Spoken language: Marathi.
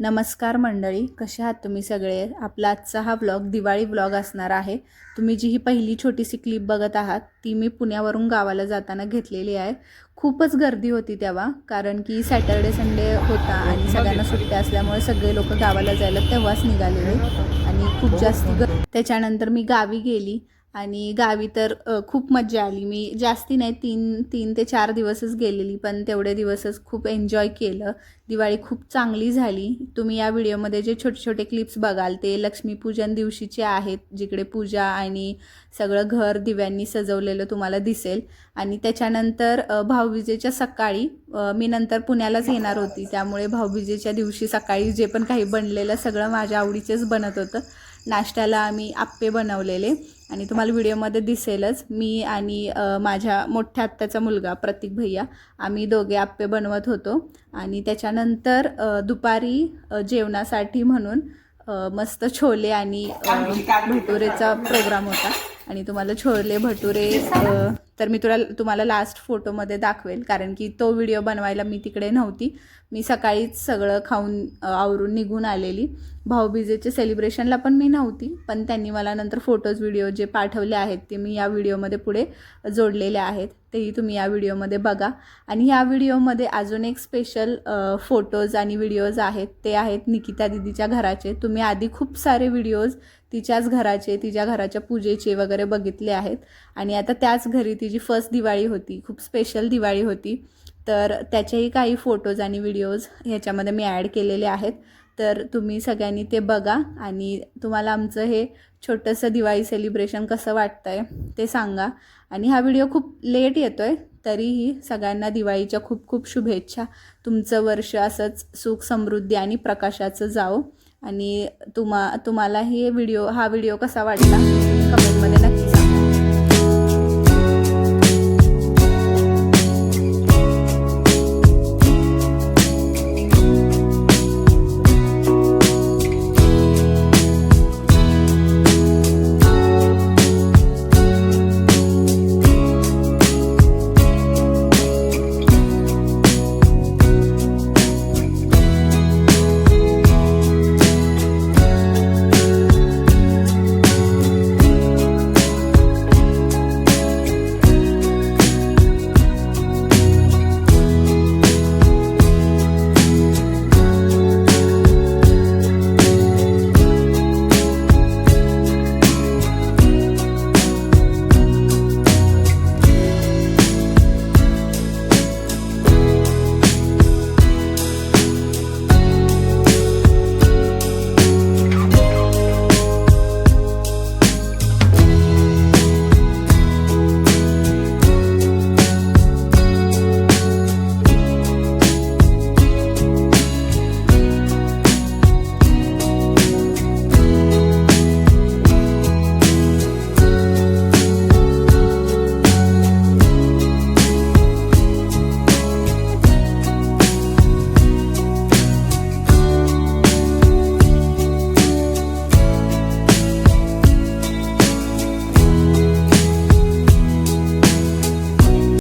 नमस्कार मंडळी, कशा आहात तुम्ही सगळे? आपला आजचा हा व्लॉग दिवाळी व्लॉग असणार आहे। तुम्ही जी ही पहिली छोटीशी क्लिप बघत आहात ती मी पुण्यावरून गावाला जाताना घेतलेली आहे। खूपच गर्दी होती तेव्हा, कारण की सॅटर्डे संडे होता आणि सगळ्यांना सुट्ट्या असल्यामुळे सगळे लोक गावाला जायला तेव्हाच निघालेले आणि खूप जास्त त्याच्यानंतर मी गावी गेली आणि गावी तर खूप मज्जा आली। मी जास्ती नाही, तीन ते 4 दिवसच गेलेली, पण तेवढे दिवसच खूप एन्जॉय केलं। दिवाळी खूप चांगली झाली। तुम्ही या व्हिडिओमध्ये जे छोटे छोटे क्लिप्स बघाल ते लक्ष्मीपूजन दिवशीचे आहेत, जिकडे पूजा आणि सगळं घर दिव्यांनी सजवलेलं तुम्हाला दिसेल। आणि त्याच्यानंतर भाऊबीजेच्या सकाळी मी नंतर पुण्यालाच येणार होती, त्यामुळे भाऊबीजेच्या दिवशी सकाळी जे पण काही बनलेलं सगळं माझ्या आवडीचेच बनत होतं। नाश्त्याला आम्ही आप्पे बनवलेले आणि तुम्हाला व्हिडिओमध्ये दिसेलच, मी आणि माझ्या मोठ्या आत्याचा मुलगा प्रतीक भैया आम्ही दोघे आप्पे बनवत होतो। आणि त्याच्यानंतर दुपारी जेवणासाठी म्हणून मस्त छोले आणि भटुरेचा प्रोग्राम होता आणि तुम्हाला छोले भटुरे तर मी तुम्हाला लास्ट फोटोमध्ये दाखवेल, कारण की तो व्हिडिओ बनवायला मी तिकडे नव्हती। मी सकाळीच सगळं खाऊन आवरून निघून आलेली। भाऊबीजेचे सेलिब्रेशनला पण मी नव्हती, पण त्यांनी मला नंतर फोटोज व्हिडिओ जे पाठवले आहेत ते मी या व्हिडिओमध्ये पुढे जोडलेले आहेत, तेही तुम्ही या व्हिडिओमध्ये बघा। आणि या व्हिडिओमध्ये अजून एक स्पेशल फोटोज आणि व्हिडिओज आहेत, ते आहेत निकिता दीदीच्या घराचे। तुम्ही आधी खूप सारे व्हिडिओज तिच्याच घराचे, तिच्या घराच्या पूजेचे वगैरे बघितले आहेत आणि आता त्याच घरी तिची फर्स्ट दिवाळी होती, खूप स्पेशल दिवाळी होती, तर त्याचेही काही फोटोज आणि व्हिडिओज ह्याच्यामध्ये मी ॲड केलेले आहेत। तर तुम्ही सगळ्यांनी ते बघा आणि तुम्हाला आमचं हे छोटंसं दिवाळी सेलिब्रेशन कसं वाटतंय ते सांगा। आणि हा व्हिडिओ खूप लेट येतोय, तरीही सगळ्यांना दिवाळीच्या खूप खूप शुभेच्छा। तुमचं वर्ष असंच सुख समृद्धी आणि प्रकाशाचं जावो। आणि तुम्हाला हा व्हिडिओ कसा वाटला कमेंटमध्ये नक्की